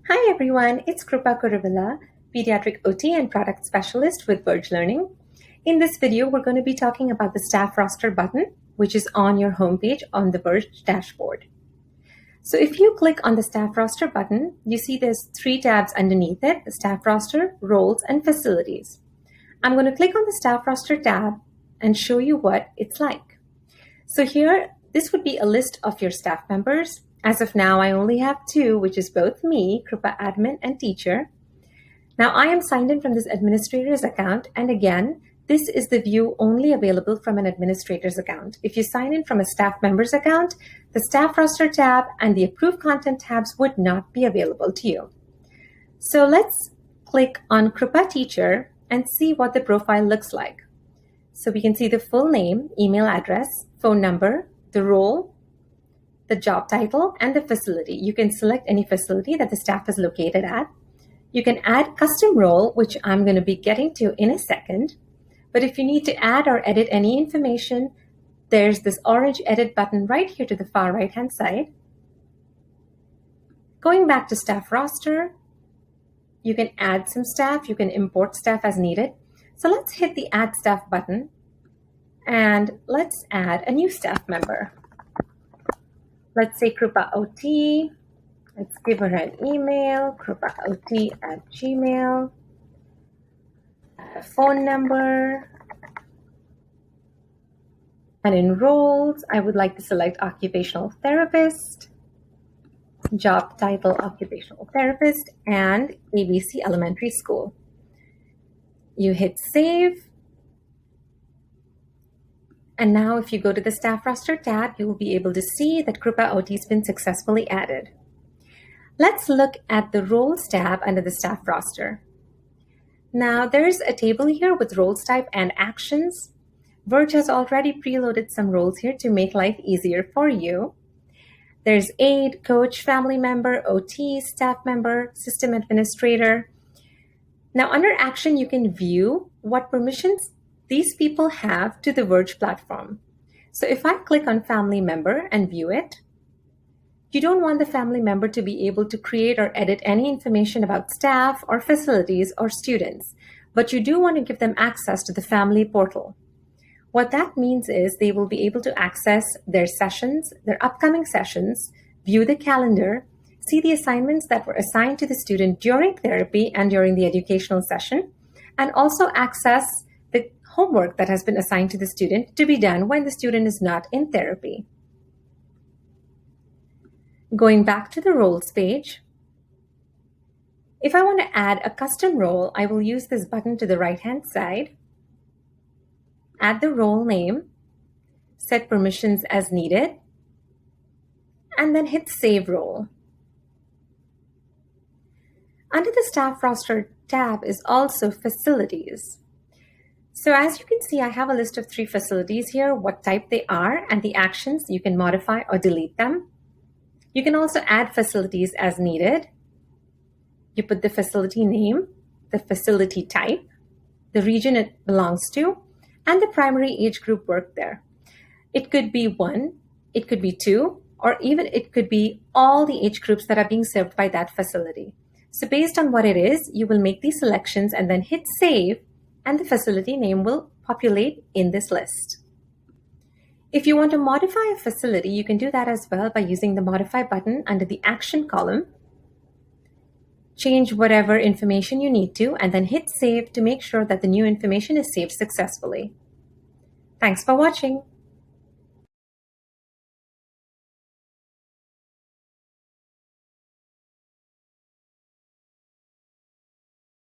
Hi everyone, it's Krupa Kuruvilla, Pediatric OT and Product Specialist with Verge Learning. In this video, we're going to be talking about the staff roster button, which is on your homepage on the Verge dashboard. So if you click on the staff roster button, you see there's 3 tabs underneath it: the staff roster, roles, and facilities. I'm going to click on the staff roster tab and show you what it's like. So here, this would be a list of your staff members. As of now, I only have 2, which is both me, Krupa admin, and teacher. Now I am signed in from this administrator's account, and again, this is the view only available from an administrator's account. If you sign in from a staff member's account, the staff roster tab and the approved content tabs would not be available to you. So let's click on Krupa teacher and see what the profile looks like. So we can see the full name, email address, phone number, the role, the job title, and the facility. You can select any facility that the staff is located at. You can add custom role, which I'm going to be getting to in a second. But if you need to add or edit any information, there's this orange edit button right here to the far right-hand side. Going back to staff roster, you can add some staff, you can import staff as needed. So let's hit the add staff button and let's add a new staff member. Let's say Krupa OT. Let's give her an email, krupaot@gmail. A phone number. And in roles, I would like to select occupational therapist, job title occupational therapist, and ABC Elementary School. You hit save. And now if you go to the staff roster tab, you will be able to see that Krupa OT has been successfully added. Let's look at the roles tab under the staff roster. Now there's a table here with roles type and actions. Verge has already preloaded some roles here to make life easier for you. There's aide, coach, family member, OT, staff member, system administrator. Now under action, you can view what permissions these people have to the Verge platform. So if I click on family member and view it, you don't want the family member to be able to create or edit any information about staff or facilities or students, but you do want to give them access to the family portal. What that means is they will be able to access their sessions, their upcoming sessions, view the calendar, see the assignments that were assigned to the student during therapy and during the educational session, and also access the homework that has been assigned to the student to be done when the student is not in therapy. Going back to the roles page, if I want to add a custom role, I will use this button to the right-hand side, add the role name, set permissions as needed, and then hit Save Role. Under the Staff Roster tab is also Facilities. So as you can see, I have a list of 3 facilities here, what type they are, and the actions. You can modify or delete them. You can also add facilities as needed. You put the facility name, the facility type, the region it belongs to, and the primary age group worked there. It could be 1, it could be 2, or even it could be all the age groups that are being served by that facility. So based on what it is, you will make these selections and then hit save, and the facility name will populate in this list. If you want to modify a facility, you can do that as well by using the modify button under the action column. Change whatever information you need to, and then hit save to make sure that the new information is saved successfully. Thanks for watching.